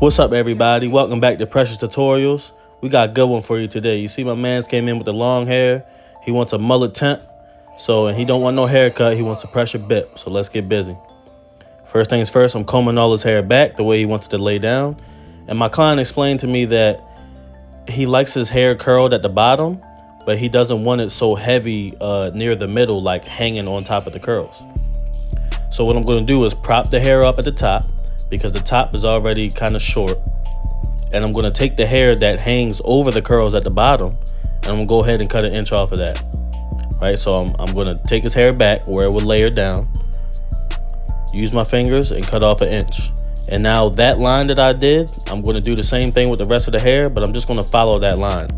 What's up, everybody? Welcome back to Pressure Tutorials. We got a good one for you today. You see my man's came in with the long hair. He wants a mullet tint. And he don't want no haircut. He wants a pressure bit. So let's get busy. First things first, I'm combing all his hair back the way he wants it to lay down. And my client explained to me that he likes his hair curled at the bottom, but he doesn't want it so heavy near the middle, like hanging on top of the curls. So what I'm going to do is prop the hair up at the top, because the top is already kind of short. And I'm going to take the hair that hangs over the curls at the bottom, and I'm going to go ahead and cut an inch off of that. Right, so I'm going to take his hair back where it would layer down, use my fingers and cut off an inch. And now that line that I did, I'm going to do the same thing with the rest of the hair, but I'm just going to follow that line.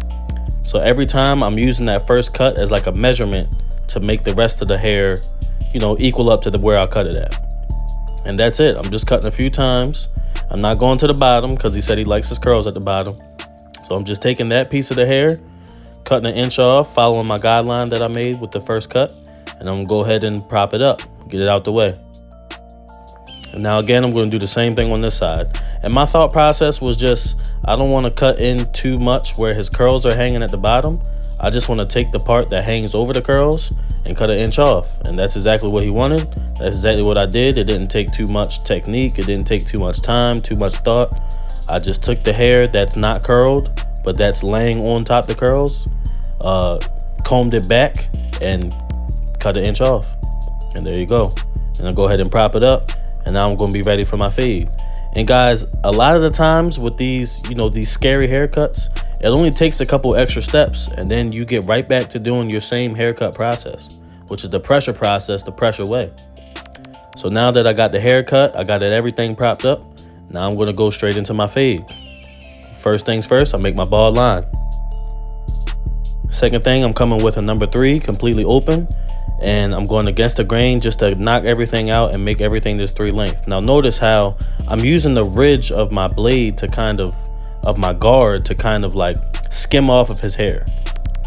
So every time I'm using that first cut as like a measurement to make the rest of the hair, equal up to where I cut it at. And that's it. I'm just cutting a few times. I'm not going to the bottom because he said he likes his curls at the bottom. So I'm just taking that piece of the hair, cutting an inch off, following my guideline that I made with the first cut. And I'm going to go ahead and prop it up, get it out the way. And now again, I'm going to do the same thing on this side. And my thought process was just, I don't want to cut in too much where his curls are hanging at the bottom. I just want to take the part that hangs over the curls and cut an inch off. And that's exactly what he wanted. That's exactly what I did. It didn't take too much technique. It didn't take too much time, too much thought. I just took the hair that's not curled, but that's laying on top of the curls, combed it back and cut an inch off. And there you go. And I'll go ahead and prop it up. And now I'm going to be ready for my fade. And guys, a lot of the times with these, these scary haircuts, it only takes a couple extra steps, and then you get right back to doing your same haircut process, which is the pressure process, the pressure way. So now that I got the haircut, I got everything propped up. Now I'm going to go straight into my fade. First things first, I make my bald line. Second thing, I'm coming with a number 3, completely open. And I'm going against the grain just to knock everything out and make everything this 3 length. Now notice how I'm using the ridge of my blade to of my guard to kind of like skim off of his hair,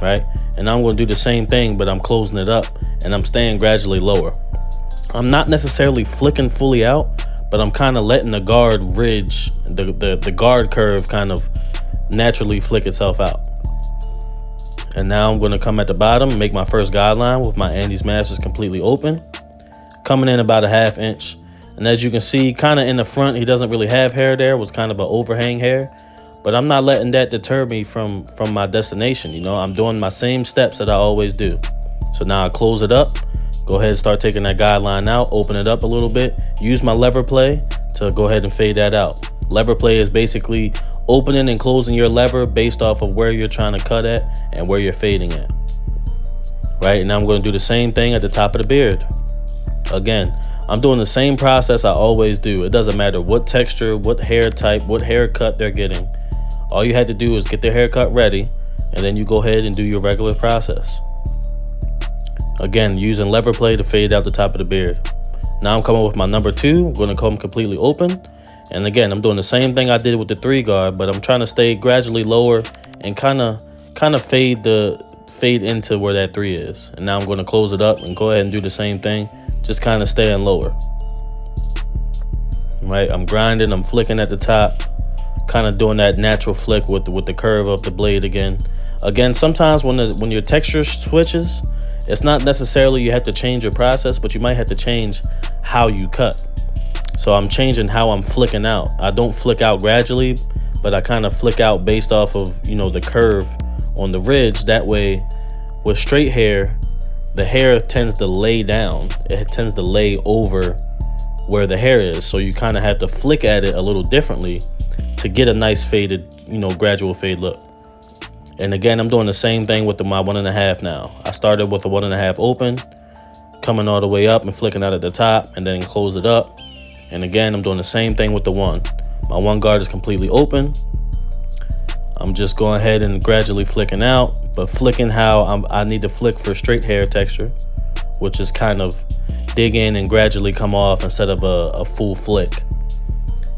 right? And I'm going to do the same thing, but I'm closing it up and I'm staying gradually lower. I'm not necessarily flicking fully out, but I'm kind of letting the guard ridge, the guard curve kind of naturally flick itself out. And now I'm going to come at the bottom and make my first guideline with my Andes Masters completely open, coming in about a ½ inch. And as you can see, kind of in the front, he doesn't really have hair there. It was kind of an overhang hair, but I'm not letting that deter me from my destination. I'm doing my same steps that I always do. So now I close it up, go ahead and start taking that guideline out, open it up a little bit, use my lever play to go ahead and fade that out. Lever play is basically opening and closing your lever based off of where you're trying to cut at and where you're fading at. Right, and now I'm going to do the same thing at the top of the beard. Again, I'm doing the same process I always do. It doesn't matter what texture, what hair type, what haircut they're getting. All you had to do is get the haircut ready, and then you go ahead and do your regular process. Again, using lever play to fade out the top of the beard. Now I'm coming with my number 2. I'm going to come completely open. And again, I'm doing the same thing I did with the 3 guard, but I'm trying to stay gradually lower and kind of fade into where that 3 is. And now I'm going to close it up and go ahead and do the same thing, just kind of staying lower. Right, I'm grinding, I'm flicking at the top, kind of doing that natural flick with the curve of the blade again. Again, sometimes when your texture switches, it's not necessarily you have to change your process, but you might have to change how you cut. So I'm changing how I'm flicking out. I don't flick out gradually, but I kind of flick out based off of, the curve on the ridge. That way, with straight hair, the hair tends to lay down. It tends to lay over where the hair is. So you kind of have to flick at it a little differently to get a nice faded, gradual fade look. And again, I'm doing the same thing with my 1.5 now. I started with a 1.5 open, coming all the way up and flicking out at the top and then close it up. And again, I'm doing the same thing with the 1. My 1 guard is completely open. I'm just going ahead and gradually flicking out, but flicking how I need to flick for straight hair texture, which is kind of dig in and gradually come off instead of a full flick.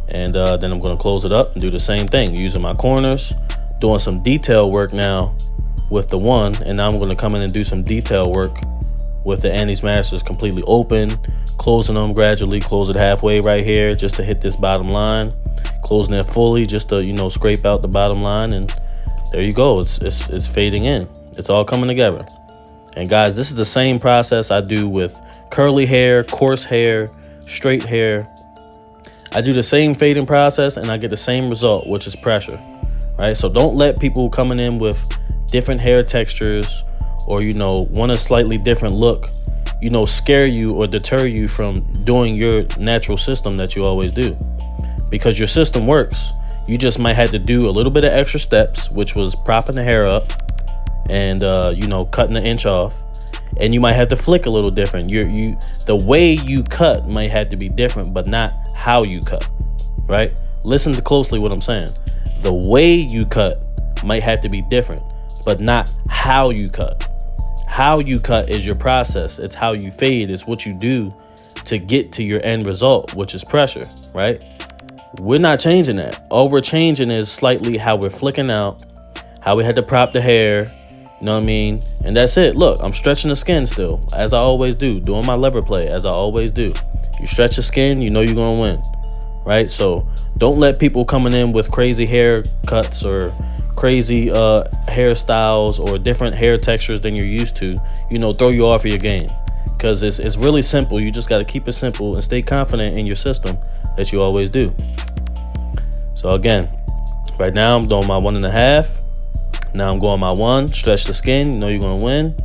And then I'm going to close it up and do the same thing, using my corners, doing some detail work now with the 1. And now I'm going to come in and do some detail work with the Andes Masters completely open, closing them gradually, close it halfway right here just to hit this bottom line, closing it fully just to, you know, scrape out the bottom line, and there you go. It's fading in. It's all coming together. And guys, this is the same process I do with curly hair, coarse hair, straight hair. I do the same fading process and I get the same result, which is pressure, right? So don't let people coming in with different hair textures or, you know, want a slightly different look, you know, scare you or deter you from doing your natural system that you always do. Because your system works. You just might have to do a little bit of extra steps, which was propping the hair up and, you know, cutting the inch off. And you might have to flick a little different. The way you cut might have to be different, but not how you cut, right? Listen to closely what I'm saying. The way you cut might have to be different, but not how you cut. How you cut is your process. It's how you fade. It's what you do to get to your end result, which is pressure, right? We're not changing that. All we're changing is slightly how we're flicking out, how we had to prop the hair, you know what I mean? And that's it. Look, I'm stretching the skin still, as I always do, doing my lever play, as I always do. You stretch the skin, you know you're going to win, right? So don't let people coming in with crazy haircuts or crazy hairstyles or different hair textures than you're used to, you know, throw you off of your game. Because it's really simple. You just got to keep it simple and stay confident in your system that you always do. So again, right now I'm doing my 1.5. Now I'm going my 1, stretch the skin, you know you're going to win.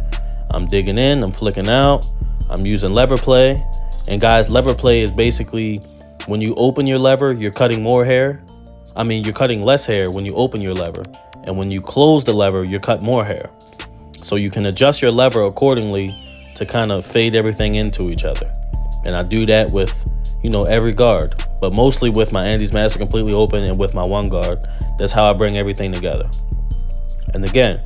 I'm digging in, I'm flicking out. I'm using lever play. And guys, lever play is basically when you open your lever, you're cutting more hair. I mean, you're cutting less hair when you open your lever. And when you close the lever, you cut more hair. So you can adjust your lever accordingly to kind of fade everything into each other. And I do that with, you know, every guard. But mostly with my Andy's Master completely open and with my 1 guard. That's how I bring everything together. And again,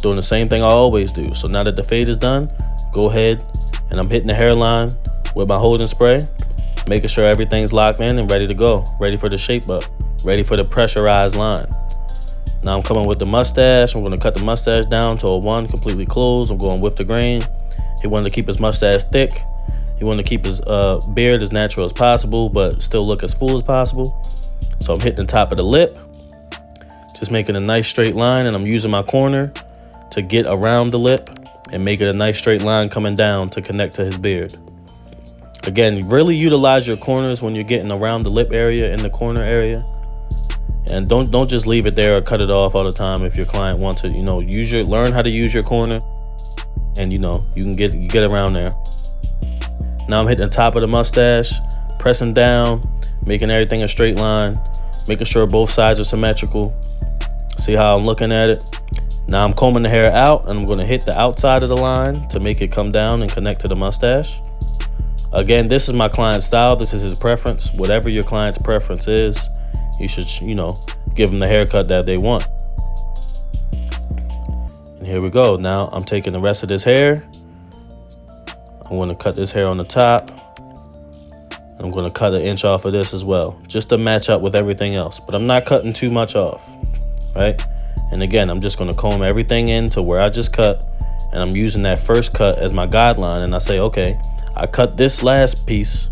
doing the same thing I always do. So now that the fade is done, go ahead and I'm hitting the hairline with my holding spray, making sure everything's locked in and ready to go, ready for the shape up, ready for the pressurized line. Now I'm coming with the mustache. I'm going to cut the mustache down to a 1, completely closed. I'm going with the grain. He wanted to keep his mustache thick. He wanted to keep his beard as natural as possible, but still look as full as possible. So I'm hitting the top of the lip, just making a nice straight line, and I'm using my corner to get around the lip and make it a nice straight line coming down to connect to his beard. Again, really utilize your corners when you're getting around the lip area in the corner area. And don't just leave it there or cut it off all the time. If your client wants to, you know, learn how to use your corner, and you know, you can get around there. Now I'm hitting the top of the mustache, pressing down, making everything a straight line, making sure both sides are symmetrical. See how I'm looking at it? Now I'm combing the hair out, and I'm going to hit the outside of the line to make it come down and connect to the mustache. Again, this is my client's style. This is his preference. Whatever your client's preference is, you should, you know, give them the haircut that they want. And here we go. Now I'm taking the rest of this hair. I'm going to cut this hair on the top. I'm going to cut an inch off of this as well, just to match up with everything else. But I'm not cutting too much off, right? And again, I'm just going to comb everything in to where I just cut. And I'm using that first cut as my guideline. And I say, okay, I cut this last piece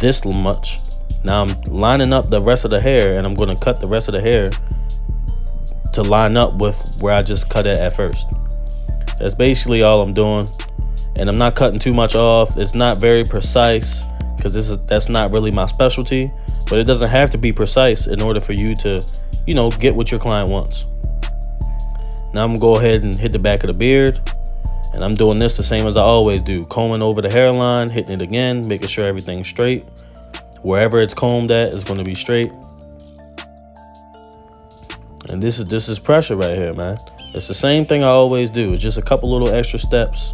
this much. Now I'm lining up the rest of the hair, and I'm going to cut the rest of the hair to line up with where I just cut it at first. That's basically all I'm doing. And I'm not cutting too much off. It's not very precise because that's not really my specialty. But it doesn't have to be precise in order for you to, you know, get what your client wants. Now I'm going to go ahead and hit the back of the beard. And I'm doing this the same as I always do. Combing over the hairline, hitting it again, making sure everything's straight. Wherever it's combed at is going to be straight. And this is pressure right here, man. It's the same thing I always do. It's just a couple little extra steps,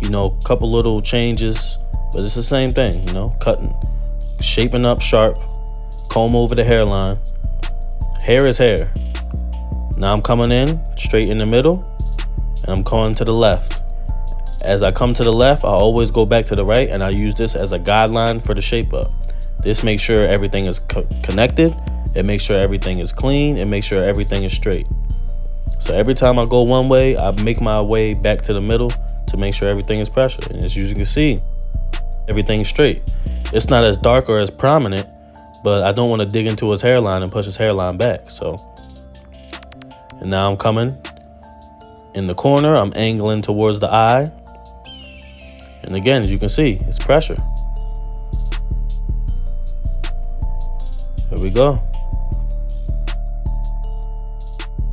you know, a couple little changes, but it's the same thing, you know, cutting, shaping up sharp, comb over the hairline. Hair is hair. Now I'm coming in straight in the middle, and I'm going to the left. As I come to the left, I always go back to the right, and I use this as a guideline for the shape up. This makes sure everything is connected. It makes sure everything is clean. It makes sure everything is straight. So every time I go one way, I make my way back to the middle to make sure everything is pressure. And as you can see, everything's straight. It's not as dark or as prominent, but I don't want to dig into his hairline and push his hairline back. So, and now I'm coming in the corner. I'm angling towards the eye. And again, as you can see, it's pressure. There we go.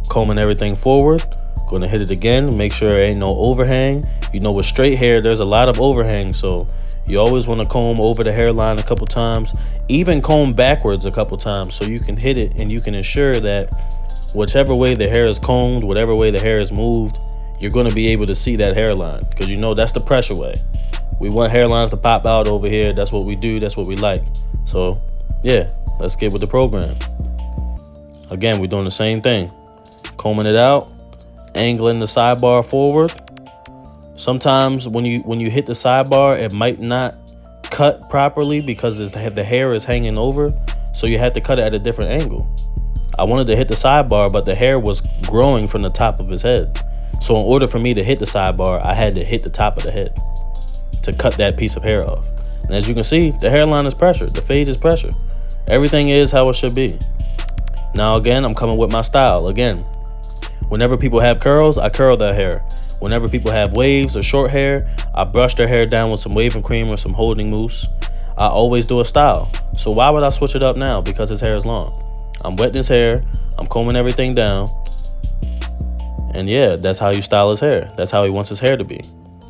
Combing everything forward. Going to hit it again. Make sure there ain't no overhang. You know, with straight hair, there's a lot of overhang. So you always want to comb over the hairline a couple times. Even comb backwards a couple times so you can hit it and you can ensure that whichever way the hair is combed, whatever way the hair is moved, you're going to be able to see that hairline. Because you know that's the pressure way. We want hairlines to pop out over here. That's what we do. That's what we like. So yeah, let's get with the program. Again, we're doing the same thing. Combing it out, angling the sidebar forward. Sometimes when you hit the sidebar, it might not cut properly because the hair is hanging over. So you have to cut it at a different angle. I wanted to hit the sidebar, but the hair was growing from the top of his head. So in order for me to hit the sidebar, I had to hit the top of the head to cut that piece of hair off. And as you can see, the hairline is pressure. The fade is pressure. Everything is how it should be. Now again, I'm coming with my style. Again, whenever people have curls, I curl their hair. Whenever people have waves or short hair, I brush their hair down with some waving cream or some holding mousse. I always do a style. So why would I switch it up now? Because his hair is long. I'm wetting his hair. I'm combing everything down. And yeah, that's how you style his hair. That's how he wants his hair to be.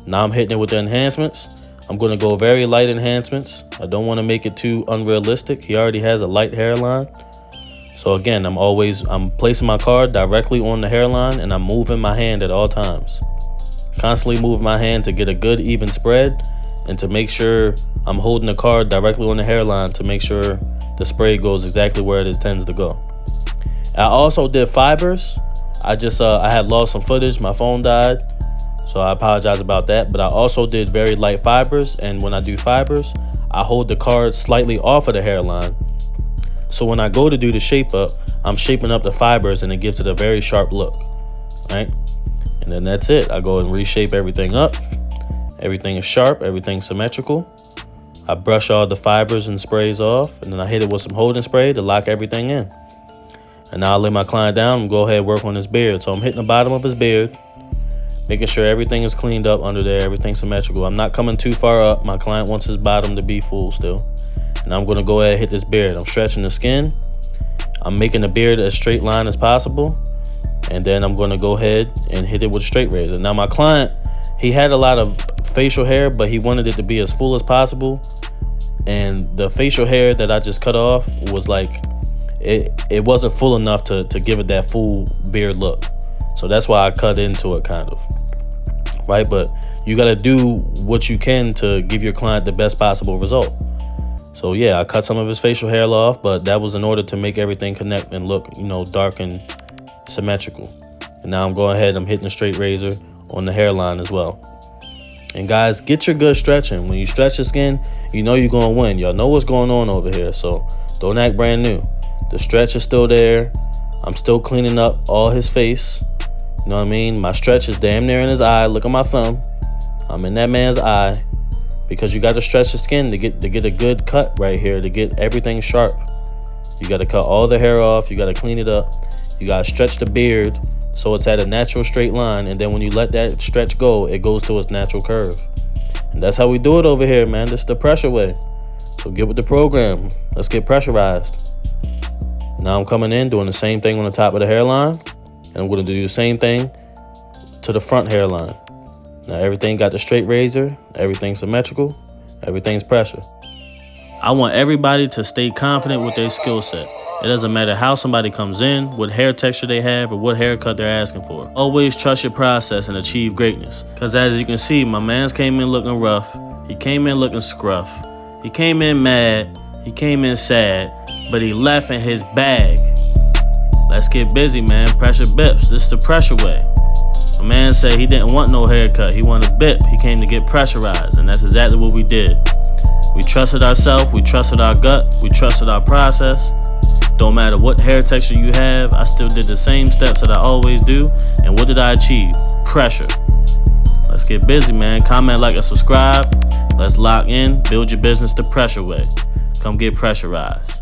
Now I'm hitting it with the enhancements. I'm going to go very light enhancements. I don't want to make it too unrealistic. He already has a light hairline. So again, I'm placing my card directly on the hairline and I'm moving my hand at all times. Constantly move my hand to get a good even spread and to make sure I'm holding the card directly on the hairline to make sure the spray goes exactly where it intends to go. I also did fibers. I had lost some footage. My phone died. So I apologize about that. But I also did very light fibers. And when I do fibers, I hold the card slightly off of the hairline. So when I go to do the shape up, I'm shaping up the fibers and it gives it a very sharp look, right? And then that's it. I go and reshape everything up. Everything is sharp, everything's symmetrical. I brush all the fibers and sprays off, and then I hit it with some holding spray to lock everything in. And now I lay my client down and go ahead and work on his beard. So I'm hitting the bottom of his beard, making sure everything is cleaned up under there, everything's symmetrical. I'm not coming too far up. My client wants his bottom to be full still. And I'm gonna go ahead and hit this beard. I'm stretching the skin. I'm making the beard as straight line as possible. And then I'm gonna go ahead and hit it with a straight razor. Now my client, he had a lot of facial hair, but he wanted it to be as full as possible. And the facial hair that I just cut off was like, it wasn't full enough to give it that full beard look. So that's why I cut into it kind of, right? But you gotta do what you can to give your client the best possible result. So yeah, I cut some of his facial hair off, but that was in order to make everything connect and look, you know, dark and symmetrical. And now I'm going ahead, I'm hitting a straight razor on the hairline as well. And guys, get your good stretching. When you stretch the skin, you know you're going to win. Y'all know what's going on over here, so don't act brand new. The stretch is still there. I'm still cleaning up all his face. You know what I mean? My stretch is damn near in his eye. Look at my thumb. I'm in that man's eye. Because you got to stretch the skin to get a good cut right here, to get everything sharp. You got to cut all the hair off. You got to clean it up. You got to stretch the beard so it's at a natural straight line. And then when you let that stretch go, it goes to its natural curve. And that's how we do it over here, man. This is the pressure way. So get with the program. Let's get pressurized. Now I'm coming in, doing the same thing on the top of the hairline. And I'm going to do the same thing to the front hairline. Now everything got the straight razor, everything's symmetrical, everything's pressure. I want everybody to stay confident with their skill set. It doesn't matter how somebody comes in, what hair texture they have, or what haircut they're asking for. Always trust your process and achieve greatness. Because as you can see, my man's came in looking rough. He came in looking scruff. He came in mad. He came in sad. But he left in his bag. Let's get busy, man. Pressure bips. This is the pressure way. A man said he didn't want no haircut. He wanted a bip. He came to get pressurized, and that's exactly what we did. We trusted ourselves. We trusted our gut. We trusted our process. Don't matter what hair texture you have, I still did the same steps that I always do. And what did I achieve? Pressure. Let's get busy, man. Comment, like, and subscribe. Let's lock in. Build your business the pressure way. Come get pressurized.